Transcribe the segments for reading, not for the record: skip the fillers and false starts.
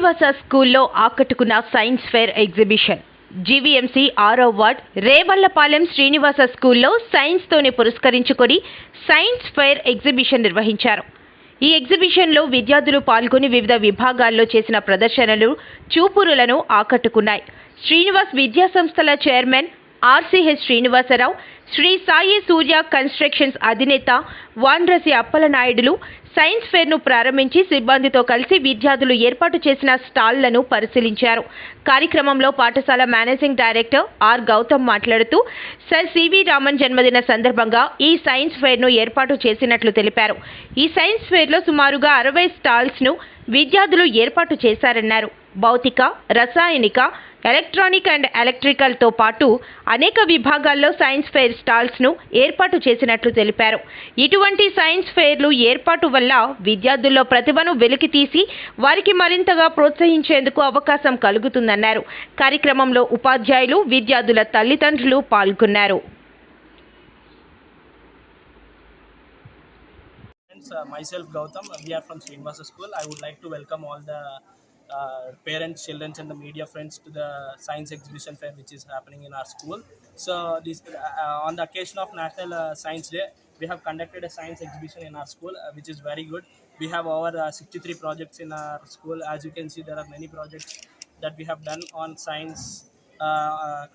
శ్రీనివాస స్కూల్లో ఆకట్టుకున్న science fair exhibition. GVMC 6వ వార్డ్ రేవళ్లపాలెం శ్రీనివాస స్కూల్లో సైన్స్తోనే పురస్కరించుకొని సైన్స్ ఫేర్ ఎగ్జిబిషన్ నిర్వహించారు. ఈ ఎగ్జిబిషన్లో విద్యార్థులు పాల్గొని వివిధ విభాగాల్లో చేసిన ప్రదర్శనలు చూపురులను ఆకట్టుకున్నాయి. శ్రీనివాస్ విద్యాసంస్థల చైర్మన్ ఆర్సీహెచ్ శ్రీనివాసరావు, శ్రీ సాయి సూర్య కన్స్ట్రక్షన్స్ అధినేత వాండ్రసి అప్పలనాయుడులు సైన్స్ ఫేర్ను ప్రారంభించి సిబ్బందితో కలిసి విద్యార్థులు ఏర్పాటు చేసిన స్టాళ్లను పరిశీలించారు. కార్యక్రమంలో పాఠశాల మేనేజింగ్ డైరెక్టర్ ఆర్ గౌతమ్ మాట్లాడుతూ సర్ సివి రామన్ జన్మదిన సందర్భంగా ఈ సైన్స్ ఫేర్ను ఏర్పాటు చేసినట్లు తెలిపారు. ఈ సైన్స్ ఫేర్లో సుమారుగా 60 స్టాల్స్ను విద్యార్థులు ఏర్పాటు చేశారన్నారు. భౌతిక, రసాయనిక, ఎలక్ట్రానిక్ అండ్ ఎలక్ట్రికల్తో పాటు అనేక విభాగాల్లో సైన్స్ ఫెయిర్ స్టాల్స్ను ఏర్పాటు చేసినట్లు తెలిపారు. ఇటువంటి సైన్స్ ఫెయిర్లు ఏర్పాటు వల్ల విద్యార్థుల్లో ప్రతిభను వెలికితీసి వారికి మరింతగా ప్రోత్సహించేందుకు అవకాశం కలుగుతుందన్నారు. కార్యక్రమంలో ఉపాధ్యాయులు, విద్యార్థుల తల్లిదండ్రులు పాల్గొన్నారు. Myself Gautam, we are from Srinivasa School. I would like to welcome all the parents, children and the media friends to the science exhibition fair which is happening in our school. So this on the occasion of National Science Day, we have conducted a science exhibition in our school which is very good. We have over 63 projects in our school. As you can see, there are many projects that we have done on science.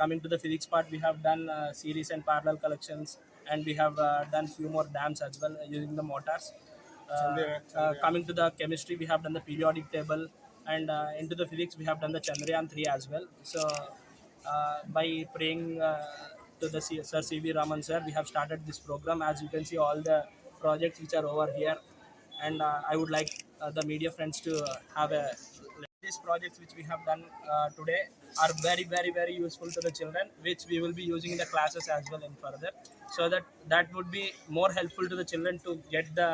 Coming to the physics part, we have done series and parallel collections, and we have done few more dams as well using the motors. Coming to the chemistry, we have done the periodic table, and into the physics we have done the Chandrayaan 3 as well. So by praying to the Sir C.V. Raman sir, we have started this program. As you can see, all the projects which are over here, and I would like the media friends to have a these projects which we have done today are very useful to the children, which we will be using in the classes as well in further, so that would be more helpful to the children to get the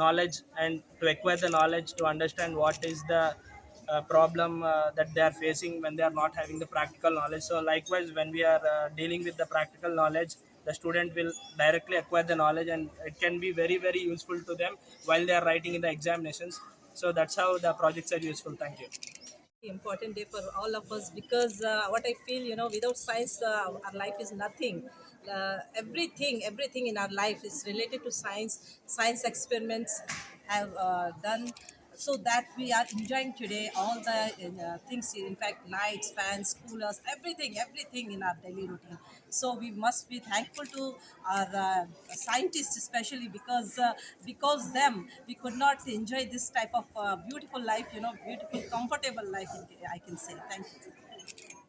knowledge and to acquire the knowledge to understand what is the problem that they are facing when they are not having the practical knowledge. So likewise, when we are dealing with the practical knowledge, the student will directly acquire the knowledge, and it can be very useful to them while they are writing in the examinations. So that's how the projects are useful. Thank you. Important day for all of us, because what I feel, without science our life is nothing. Everything in our life is related to science experiments have done, so that we are enjoying today all the things, in fact lights, fans, coolers, everything in our daily routine. So we must be thankful to our scientists, especially because them we could not enjoy this type of beautiful life, beautiful comfortable life, I can say. Thank you.